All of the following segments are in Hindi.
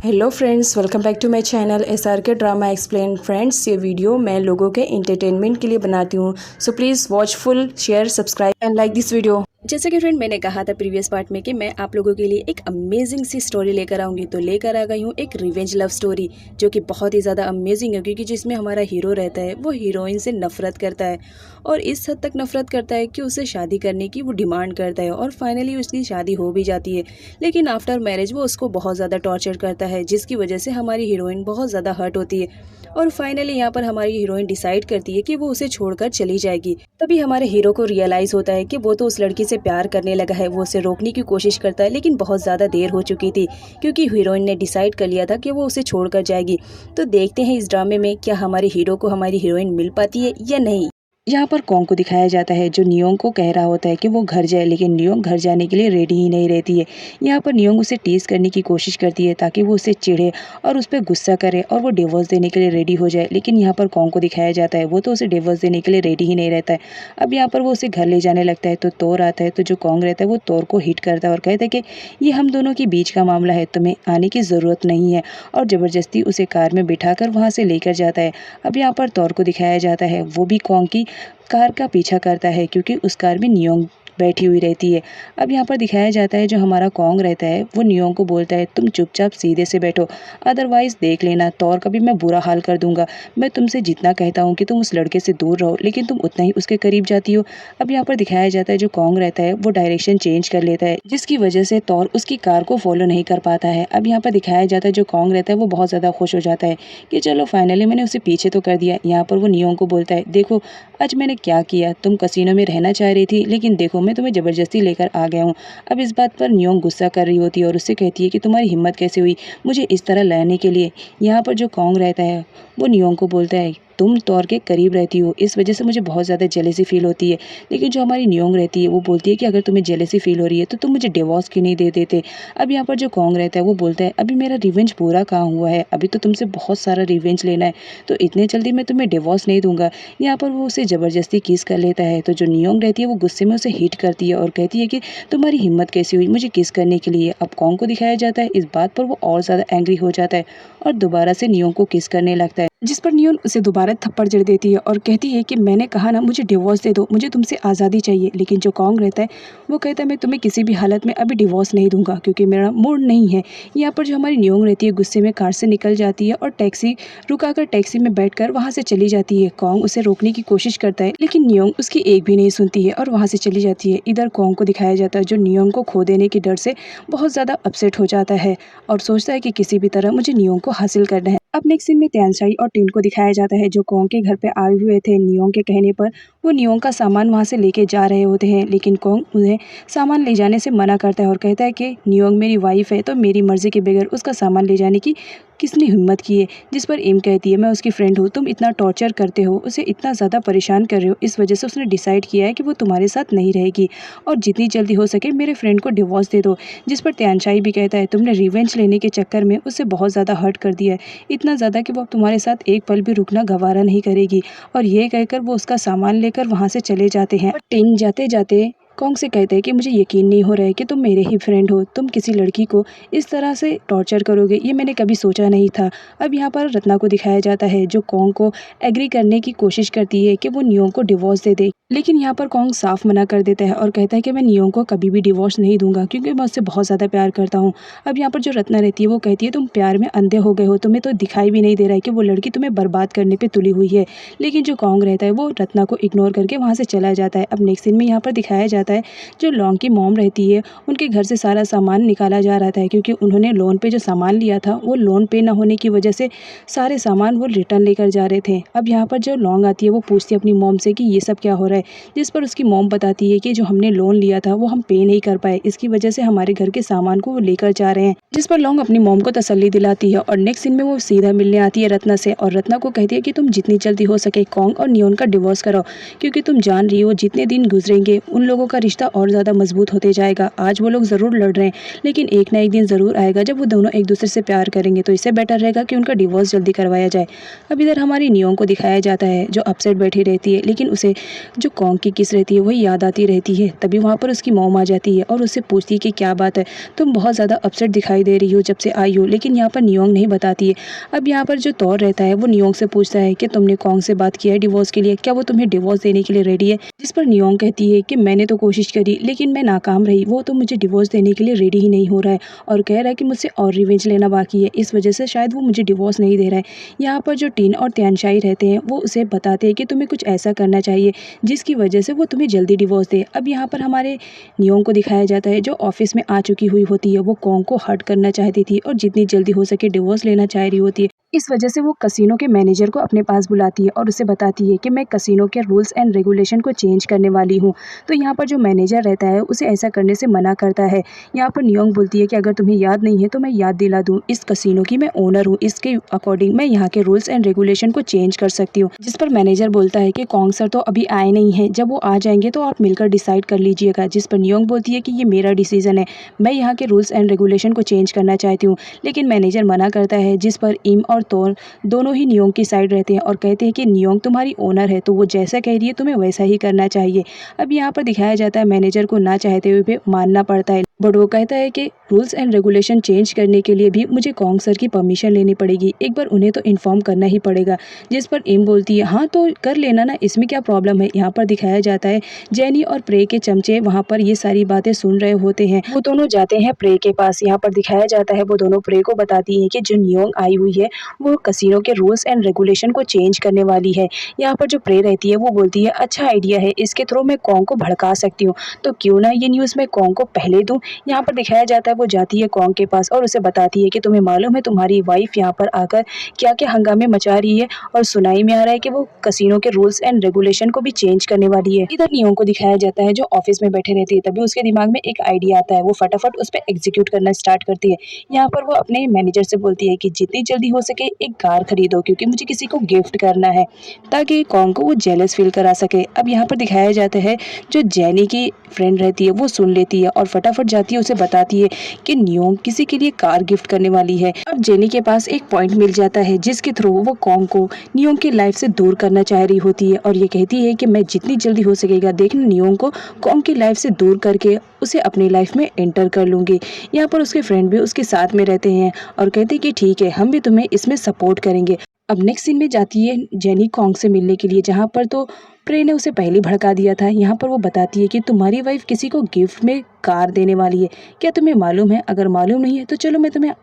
Hello friends, welcome back to my channel SRK drama explain. Friends, ये वीडियो मैं लोगों के एंटरटेनमेंट के लिए बनाती हूँ, so please watch full, share, subscribe and like this video. जैसे कि फ्रेंड मैंने कहा था प्रीवियस पार्ट में कि मैं आप लोगों के लिए एक अमेजिंग सी स्टोरी लेकर आऊँगी, तो लेकर आ गई हूँ एक रिवेंज लव स्टोरी जो कि बहुत ही ज़्यादा अमेजिंग है, क्योंकि जिसमें हमारा हीरो रहता है वो हीरोइन से नफरत करता है और इस हद तक नफरत करता है कि उससे शादी करने की वो डिमांड करता है और फाइनली उसकी शादी हो भी जाती है। लेकिन आफ्टर मैरिज वो उसको बहुत ज़्यादा टॉर्चर करता है, जिसकी वजह से हमारी हीरोइन बहुत ज़्यादा हर्ट होती है और फाइनली यहाँ पर हमारी हीरोइन डिसाइड करती है कि वो उसे छोड़कर चली जाएगी। तभी हमारे हीरो को रियलाइज़ होता है कि वो तो उस लड़की से प्यार करने लगा है। वो उसे रोकने की कोशिश करता है लेकिन बहुत ज़्यादा देर हो चुकी थी, क्योंकि हीरोइन ने डिसाइड कर लिया था कि वो उसे छोड़कर जाएगी। तो देखते हैं इस ड्रामे में क्या हमारे हीरो को हमारी हीरोइन मिल पाती है या नहीं। यहाँ पर कॉन्ग को दिखाया जाता है जो नियोंग को कह रहा होता है कि वो घर जाए, लेकिन नियोंग घर जाने के लिए रेडी ही नहीं रहती है। यहाँ पर नियोंग उसे टीज करने की कोशिश करती है ताकि वो उसे चिढ़े और उस पर गुस्सा करे और वो डिवोर्स देने के लिए रेडी हो जाए, लेकिन यहाँ पर कॉन्ग को दिखाया जाता है वो तो उसे डिवोर्स देने के लिए रेडी ही नहीं रहता है। अब यहाँ पर वो उसे घर ले जाने लगता है तो तोर आता है, तो जो कॉन्ग रहता है वो तोर को हिट करता है और कहता है कि ये हम दोनों के बीच का मामला है, तुम्हें आने की ज़रूरत नहीं है, और ज़बरदस्ती उसे कार में बिठाकर वहाँ से लेकर जाता है। अब यहाँ पर तोर को दिखाया जाता है वो भी कॉन्ग की कार का पीछा करता है, क्योंकि उस कार में नियोंग बैठी हुई रहती है। अब यहाँ पर दिखाया जाता है जो हमारा कॉन्ग रहता है वो नियोंग को बोलता है तुम चुपचाप सीधे से बैठो, अदरवाइज देख लेना तौर का भी मैं बुरा हाल कर दूंगा। मैं तुमसे जितना कहता हूँ कि तुम उस लड़के से दूर रहो, लेकिन तुम उतना ही उसके करीब जाती हो। अब यहाँ पर दिखाया जाता है जो कॉन्ग रहता है वो डायरेक्शन चेंज कर लेता है, जिसकी वजह से तौर उसकी कार को फॉलो नहीं कर पाता है। अब यहाँ पर दिखाया जाता है जो कॉन्ग रहता है वो बहुत ज़्यादा खुश हो जाता है कि चलो फाइनली मैंने उसे पीछे तो कर दिया। यहाँ पर वो नियोंग को बोलता है देखो आज मैंने क्या किया, तुम कसीनो में रहना चाह रही थी लेकिन देखो मैं तुम्हें ज़बरदस्ती लेकर आ गया हूँ। अब इस बात पर नियोंग गुस्सा कर रही होती है और उससे कहती है कि तुम्हारी हिम्मत कैसे हुई मुझे इस तरह लाने के लिए। यहाँ पर जो कॉन्ग रहता है वो नियोंग को बोलता है तुम तौर के करीब रहती हो, इस वजह से मुझे बहुत ज़्यादा जेलेसी फील होती है। लेकिन जो हमारी नियोंग रहती है वो बोलती है कि अगर तुम्हें जेलेसी फील हो रही है तो तुम मुझे डिवोर्स क्यों नहीं दे देते। अब यहाँ पर जो कॉन्ग रहता है वो बोलता है अभी मेरा रिवेंज पूरा कहाँ हुआ है, अभी तो तुमसे बहुत सारा रिवेंज लेना है, तो इतने जल्दी मैं तुम्हें डिवोर्स नहीं दूंगा। यहाँ पर वो उसे ज़बरदस्ती किस कर लेता है, तो जो नियोंग रहती है वो गुस्से में उसे हिट करती है और कहती है कि तुम्हारी हिम्मत कैसी हुई मुझे किस करने के लिए। अब कॉन्ग को दिखाया जाता है इस बात पर वो और ज़्यादा एंग्री हो जाता है और दोबारा से नियोंग को किस करने लगता है, जिस पर नियोंग उसे दोबारा थप्पड़ जड़ देती है और कहती है कि मैंने कहा ना मुझे डिवोर्स दे दो, मुझे तुमसे आज़ादी चाहिए। लेकिन जो कॉन्ग रहता है वो कहता है मैं तुम्हें किसी भी हालत में अभी डिवोर्स नहीं दूंगा क्योंकि मेरा मूड नहीं है। यहाँ पर जो हमारी नियोंग रहती है गुस्से में कार से निकल जाती है और टैक्सी रुकाकर टैक्सी में बैठकर वहाँ से चली जाती है। कॉन्ग उसे रोकने की कोशिश करता है लेकिन नियोंग उसकी एक भी नहीं सुनती है और वहाँ से चली जाती है। इधर कॉन्ग को दिखाया जाता है जो नियोंग को खो देने के डर से बहुत ज़्यादा अपसेट हो जाता है और सोचता है कि किसी भी तरह मुझे नियोंग को हासिल करना है। अब नेक्स्ट सीन में त्यानशाई और टिन को दिखाया जाता है जो कॉन्ग के घर पे आए हुए थे। नियोंग के कहने पर वो नियोंग का सामान वहाँ से लेके जा रहे होते हैं, लेकिन कॉन्ग उन्हें सामान ले जाने से मना करता है और कहता है कि नियोंग मेरी वाइफ है तो मेरी मर्जी के बगैर उसका सामान ले जाने की किसने हिम्मत की है। जिस पर एम कहती है मैं उसकी फ्रेंड हूँ, तुम इतना टॉर्चर करते हो, उसे इतना ज़्यादा परेशान कर रहे हो, इस वजह से उसने डिसाइड किया है कि वो तुम्हारे साथ नहीं रहेगी और जितनी जल्दी हो सके मेरे फ्रेंड को डिवोर्स दे दो। जिस पर त्यानशाई भी कहता है तुमने रिवेंज लेने के चक्कर में उसे बहुत ज़्यादा हर्ट कर दिया है, इतना ज़्यादा कि वो अब तुम्हारे साथ एक पल भी रुकना गवारा नहीं करेगी। और ये कहकर वो उसका सामान लेकर वहाँ से चले जाते हैं। टिन जाते जाते कॉन्ग से कहते हैं कि मुझे यकीन नहीं हो रहा है कि तुम मेरे ही फ्रेंड हो, तुम किसी लड़की को इस तरह से टॉर्चर करोगे ये मैंने कभी सोचा नहीं था। अब यहाँ पर रत्ना को दिखाया जाता है जो कॉन्ग को एग्री करने की कोशिश करती है कि वो नियोंग को डिवोर्स दे दे, लेकिन यहाँ पर कॉन्ग साफ मना कर देता है और कहता है कि मैं नियोंग को कभी भी डिवोर्स नहीं दूंगा क्योंकि मैं उससे बहुत ज़्यादा प्यार करता हूँ। अब यहाँ पर जो रत्ना रहती है वो कहती है तुम प्यार में अंधे हो गए हो, तुम्हें तो दिखाई भी नहीं दे रहा है कि वो लड़की तुम्हें बर्बाद करने पर तुली हुई है। लेकिन जो कॉन्ग रहता है वो रत्ना को इग्नोर करके वहाँ से चला जाता है। अब नेक्स्ट सीन में यहाँ पर दिखाया जाता है जो लॉन्ग की मॉम रहती है उनके घर से सारा सामान निकाला जा रहा था क्योंकि उन्होंने लोन पे जो सामान लिया था वो लोन पे ना होने की वजह से सारे सामान वो रिटर्न लेकर जा रहे थे। अब यहाँ पर जो लॉन्ग आती है वो पूछती है अपनी मॉम से कि ये सब क्या हो रहा है, जिस पर उसकी मॉम बताती है कि जो हमने लोन लिया था वो हम पे नहीं कर पाए, इसकी वजह से हमारे घर के सामान को वो लेकर जा रहे हैं। जिस पर लॉन्ग अपनी मॉम को तसल्ली दिलाती है और नेक्स्ट सीन में वो सीधा मिलने आती है रत्ना से और रत्ना को कहती है कि तुम जितनी जल्दी हो सके कॉन्ग और नियोंग का डिवोर्स कराओ, क्योंकि तुम जान रही हो जितने दिन गुजरेंगे उन लोगों का रिश्ता और ज़्यादा मजबूत होते जाएगा। आज वो लोग ज़रूर लड़ रहे हैं, लेकिन एक ना एक दिन ज़रूर आएगा जब वो दोनों एक दूसरे से प्यार करेंगे, तो इससे बेटर रहेगा कि उनका डिवोर्स जल्दी करवाया जाए। अब इधर हमारी नियोंग को दिखाया जाता है जो अपसेट बैठी रहती है, लेकिन उसे जो कॉन्ग की किस रहती है वही याद आती रहती है। तभी वहाँ पर उसकी मॉम आ जाती है और उससे पूछती है कि क्या बात है, तुम बहुत ज़्यादा अपसेट दिखाई दे रही हो जब से आई हो। लेकिन यहाँ पर नियोंग नहीं बताती है। अब यहाँ पर जो तौर रहता है वो नियोंग से पूछता है कि तुमने कॉन्ग से बात किया है डिवोर्स के लिए, क्या वो तुम्हें डिवोर्स देने के लिए रेडी है। जिस पर नियोंग कहती है कि मैंने तो कोशिश करी लेकिन मैं नाकाम रही, वो तो मुझे डिवोर्स देने के लिए रेडी ही नहीं हो रहा है और कह रहा है कि मुझसे और रिवेंज लेना बाकी है, इस वजह से शायद वो मुझे डिवोर्स नहीं दे रहा है। यहाँ पर जो टीन और त्यानशाई रहते हैं वो उसे बताते हैं कि तुम्हें कुछ ऐसा करना चाहिए जिसकी वजह से वो तुम्हें जल्दी डिवोर्स दे। अब यहाँ पर हमारे नियोंग को दिखाया जाता है जो ऑफिस में आ चुकी हुई होती है, वो कॉन्ग को हर्ट करना चाहती थी और जितनी जल्दी हो सके डिवोर्स लेना चाह रही होती है। इस वजह से वो कसिनो के मैनेजर को अपने पास बुलाती है और उसे बताती है कि मैं कसिनो के रूल्स एंड रेगुलेशन को चेंज करने वाली हूँ। तो यहाँ पर जो मैनेजर रहता है उसे ऐसा करने से मना करता है। यहाँ पर नियोंग बोलती है कि अगर तुम्हें याद नहीं है तो मैं याद दिला दूँ, इस कसिनो की मैं ओनर हूँ, इसके अकॉर्डिंग मैं यहाँ के रूल्स एंड रेगुलेशन को चेंज कर सकती हूँ। जिस पर मैनेजर बोलता है कि कॉन्ग सर तो अभी आए नहीं है, जब वो आ जाएंगे तो आप मिलकर डिसाइड कर लीजिएगा। जिस पर नियोंग बोलती है कि ये मेरा डिसीजन है, मैं यहाँ के रूल्स एंड रेगुलेशन को चेंज करना चाहती हूँ। लेकिन मैनेजर मना करता है, जिस पर इम और तोर दोनों ही नियोंग की साइड रहते हैं और कहते हैं कि नियोंग तुम्हारी ओनर है तो वो जैसा कह रही है तुम्हें वैसा ही करना चाहिए। अब यहाँ पर दिखाया जाता है मैनेजर को ना चाहते हुए भी मानना पड़ता है, बट वो कहता है कि रूल्स एंड रेगुलेशन चेंज करने के लिए भी मुझे कॉन्ग सर की परमिशन लेनी पड़ेगी, एक बार उन्हें तो इन्फॉर्म करना ही पड़ेगा। जिस पर इम बोलती है हाँ तो कर लेना ना, इसमें क्या प्रॉब्लम है। यहाँ पर दिखाया जाता है जेनी और प्रे के चमचे वहाँ पर ये सारी बातें सुन रहे होते हैं। वो दोनों जाते हैं प्रे के पास। यहाँ पर दिखाया जाता है वो दोनों प्रे को बताती है कि जो नियोंग आई हुई है वो कसिनो के रूल्स एंड रेगुलेशन को चेंज करने वाली है। यहाँ पर जो प्रे रहती है वो बोलती है अच्छा आइडिया है, इसके थ्रू मैं कॉन्ग को भड़का सकती हूँ, तो क्यों ना ये न्यूज़ मैं कॉन्ग को पहले दूँ। यहाँ पर दिखाया जाता है वो जाती है कॉन्ग के पास और उसे बताती है कि तुम्हें मालूम है तुम्हारी वाइफ यहाँ पर आकर क्या क्या हंगामे मचा रही है और सुनाई में आ रहा है कि वो कसिनो के रूल्स एंड रेगुलेशन को भी चेंज करने वाली है। इधर नियोंग को दिखाया जाता है जो ऑफिस में बैठे रहती है, तभी उसके दिमाग में एक आइडिया आता है, वो फटाफट उस पर एग्जीक्यूट करना स्टार्ट करती है। यहाँ पर वो अपने मैनेजर से बोलती है कि जितनी जल्दी हो सके एक कार खरीदो क्योंकि मुझे किसी को गिफ्ट करना है, ताकि कॉन्ग को वो जेलस फील करा सके। अब यहाँ पर दिखाया जाता है जो जेनी की फ्रेंड रहती है वो सुन लेती है और फटाफट जाती है उसे बताती है कि नियोंग किसी के लिए कार गिफ्ट करने वाली है। अब जेनी के पास एक पॉइंट मिल जाता है जिसके थ्रू वो कॉन्ग को नियोंग की लाइफ से दूर करना चाह रही होती है और ये कहती है कि मैं जितनी जल्दी हो सकेगा देखना नियोंग को कॉन्ग की लाइफ से दूर करके उसे अपनी लाइफ में एंटर कर लूंगी। यहाँ पर उसके फ्रेंड भी उसके साथ में रहते हैं और कहते हैं कि ठीक है हम भी तुम्हें इसमें सपोर्ट करेंगे। अब नेक्स्ट सीन में जाती है जेनी कॉन्ग से मिलने के लिए, जहाँ पर तो प्रे ने उसे पहले भड़का दिया था। यहाँ पर वो बताती है कि तुम्हारी वाइफ किसी को गिफ्ट में कार देने वाली है, क्या तुम्हें मालूम है? अगर मालूम नहीं है तो चलो मैं तुम्हें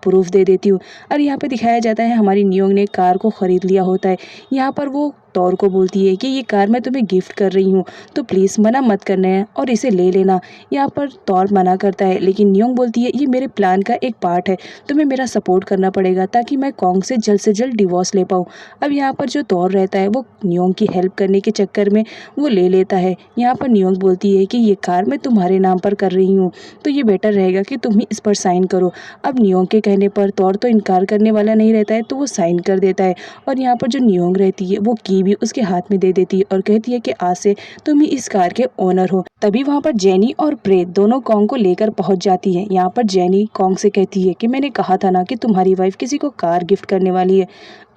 प्रूफ दे देती हूँ। और यहाँ पे दिखाया जाता है हमारी नियोंग ने कार को ख़रीद लिया होता है। यहाँ पर वो तौर को बोलती है कि ये कार मैं तुम्हें गिफ्ट कर रही हूँ तो प्लीज़ मना मत करना है और इसे ले लेना। यहाँ पर तौर मना करता है, लेकिन नियोंग बोलती है ये मेरे प्लान का एक पार्ट है, तुम्हें मेरा सपोर्ट करना पड़ेगा ताकि मैं कॉन्ग से जल्द डिवोर्स ले पाऊँ। अब यहाँ पर जो तौर रहता है वो नियोंग की हेल्प करने के चक्कर में वो ले लेता है। यहाँ पर नियोंग बोलती है कि ये कार मैं तुम्हारे नाम पर कर रही हूँ तो ये बेटर रहेगा कि तुम ही इस पर साइन करो। अब नियोंग के कहने पर तौर तो इनकार करने वाला नहीं रहता है तो वो साइन कर देता है और यहाँ पर जो नियोंग रहती है वो की भी उसके हाथ में दे देती है और कहती है कि आज से तुम ही इस कार के ओनर हो। तभी वहाँ पर जेनी और प्रे दोनों कॉन्ग को लेकर पहुंच जाती है। यहाँ पर जेनी कॉन्ग से कहती है कि मैंने कहा था ना कि तुम्हारी वाइफ किसी को कार गिफ्ट करने वाली है,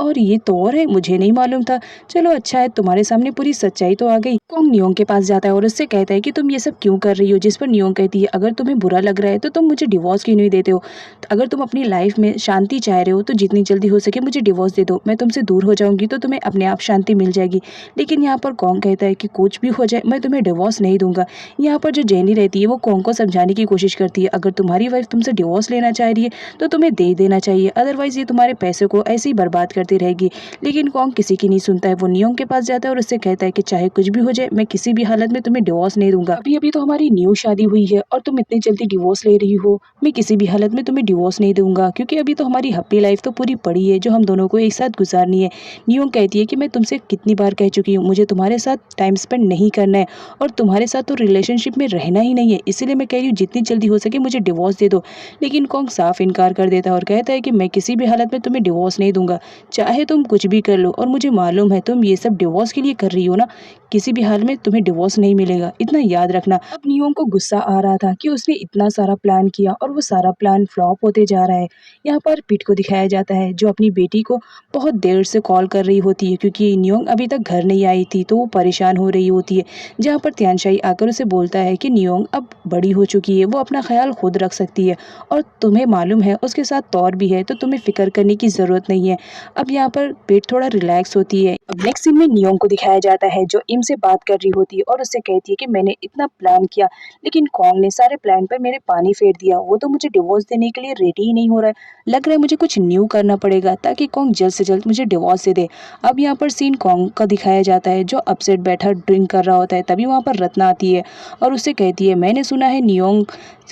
और ये तौर है, मुझे नहीं मालूम था। चलो अच्छा है तुम्हारे सामने पूरी सच्चाई तो आ गई। कॉन्ग नियोंग के पास जाता है और उससे कहता है कि तुम ये सब क्यों कर रही हो। जिस पर नियोंग कहती है अगर तुम्हें बुरा लग रहा है तो तुम मुझे डिवोर्स क्यों नहीं देते हो। अगर तुम अपनी लाइफ में शांति चाह रहे हो तो जितनी जल्दी हो सके मुझे डिवोर्स दे दो, मैं तुमसे दूर हो जाऊंगी तो तुम्हें अपने आप शांति मिल जाएगी। लेकिन यहाँ पर कॉन्ग कहता है कि कुछ भी हो जाए मैं तुम्हें डिवोर्स नहीं दूंगा। यहाँ पर जो जेनी रहती है वो कॉन्ग को समझाने की कोशिश करती है अगर तुम्हारी वाइफ तुमसे डिवोर्स लेना चाह रही है तो तुम्हें दे देना चाहिए, अदरवाइज ये तुम्हारे पैसे को ऐसे ही बर्बाद करती रहेगी। लेकिन कॉन्ग किसी की नहीं सुनता है। वो नियोंग के पास जाता है और उससे कहता है कि चाहे कुछ भी हो जाए मैं किसी भी हालत में तुम्हें डिवोर्स नहीं दूंगा। अभी अभी तो हमारी न्यू शादी हुई है और तुम इतनी जल्दी डिवोर्स ले रही हो, मैं किसी भी हालत में तुम्हें डिवोर्स नहीं दूंगा क्योंकि अभी तो हमारी हैप्पी लाइफ तो पूरी पड़ी है जो हम दोनों को एक साथ गुजारनी है। नियोंग कहती है कि मैं तुमसे कितनी बार कह चुकी हूँ, मुझे तुम्हारे साथ टाइम स्पेंड नहीं करना है और तुम्हारे साथ तो रिलेशनशिप में रहना ही नहीं है, इसीलिए मैं कह रही हूँ जितनी जल्दी हो सके मुझे डिवोर्स दे दो। लेकिन कॉन्ग साफ इनकार कर देता है और कहता है कि मैं किसी भी हालत में तुम्हें डिवोर्स नहीं दूंगा, चाहे तुम कुछ भी कर लो, और मुझे मालूम है तुम ये सब डिवोर्स के लिए कर रही हो ना, किसी भी हाल में तुम्हें डिवोर्स नहीं मिलेगा, इतना याद रखना। अब नियोंग को गुस्सा आ रहा था कि उसने इतना सारा प्लान किया और वो सारा प्लान फ्लॉप होते जा रहा है। यहाँ पर पीट को दिखाया जाता है जो अपनी बेटी को बहुत देर से कॉल कर रही होती है क्योंकि नियोंग अभी तक घर नहीं आई थी, तो वो परेशान हो रही होती है। जहाँ पर त्यानशाई आकर उसे बोलता है कि नियोंग अब बड़ी हो चुकी है, वो अपना ख्याल खुद रख सकती है और तुम्हें मालूम है उसके साथ तौर भी है, तो तुम्हें फिक्र करने की ज़रूरत नहीं है। अब यहाँ पर पेट थोड़ा रिलैक्स होती है। अब नेक्स्ट सीन में नियोंग को दिखाया जाता है जो इम से बात कर रही होती है और उससे कहती है कि मैंने इतना प्लान किया, लेकिन कॉन्ग ने सारे प्लान पर मेरे पानी फेर दिया, वो तो मुझे डिवोर्स देने के लिए रेडी ही नहीं हो रहा है। लग रहा है मुझे कुछ न्यू करना पड़ेगा ताकि कॉन्ग जल्द से जल्द मुझे डिवोर्स दे दे। अब यहाँ पर सीन कॉन्ग का दिखाया जाता है जो अपसेट बैठा ड्रिंक कर रहा होता है। तभी वहाँ पर रत्ना आती है और उससे कहती है मैंने सुना है नियोंग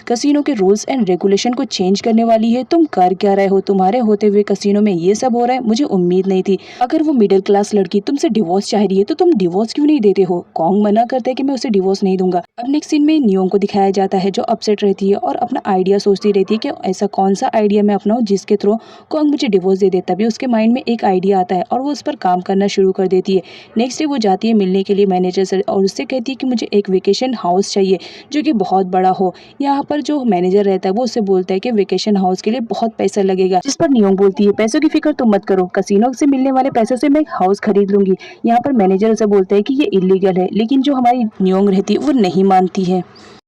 कसिनो के रूल्स एंड रेगुलेशन को चेंज करने वाली है, तुम कर क्या रहे हो, तुम्हारे होते हुए कसिनो में ये सब हो रहा है, मुझे उम्मीद नहीं थी। अगर वो मिडिल क्लास लड़की तुमसे डिवोर्स चाह रही है तो तुम डिवोर्स क्यों नहीं देते हो। कॉन्ग मना करता है कि मैं उसे डिवोर्स नहीं दूंगा। अब नेक्स्ट सीन में नियोंग को दिखाया जाता है जो अपसेट रहती है और अपना आइडिया सोचती रहती है कि ऐसा कौन सा आइडिया मैं अपनाऊं जिसके थ्रू कॉन्ग मुझे डिवोर्स दे दे। तभी उसके माइंड में एक आइडिया आता है और वो उस पर काम करना शुरू कर देती है। नेक्स्ट डे वो जाती है मिलने के लिए मैनेजर से और उससे कहती है कि मुझे एक वेकेशन हाउस चाहिए जो कि बहुत बड़ा हो। यहाँ पर जो मैनेजर रहता है वो उससे बोलता है कि वेकेशन हाउस के लिए बहुत पैसा लगेगा, जिस पर नियोंग बोलती है पैसों की फिक्र तुम मत करो, कसिनो से मिलने वाले पैसों से मैं हाउस खरीद लूंगी। यहाँ पर मैनेजर उसे बोलता है कि ये इलीगल है, लेकिन जो हमारी नियोंग रहती है वो नहीं मानती है।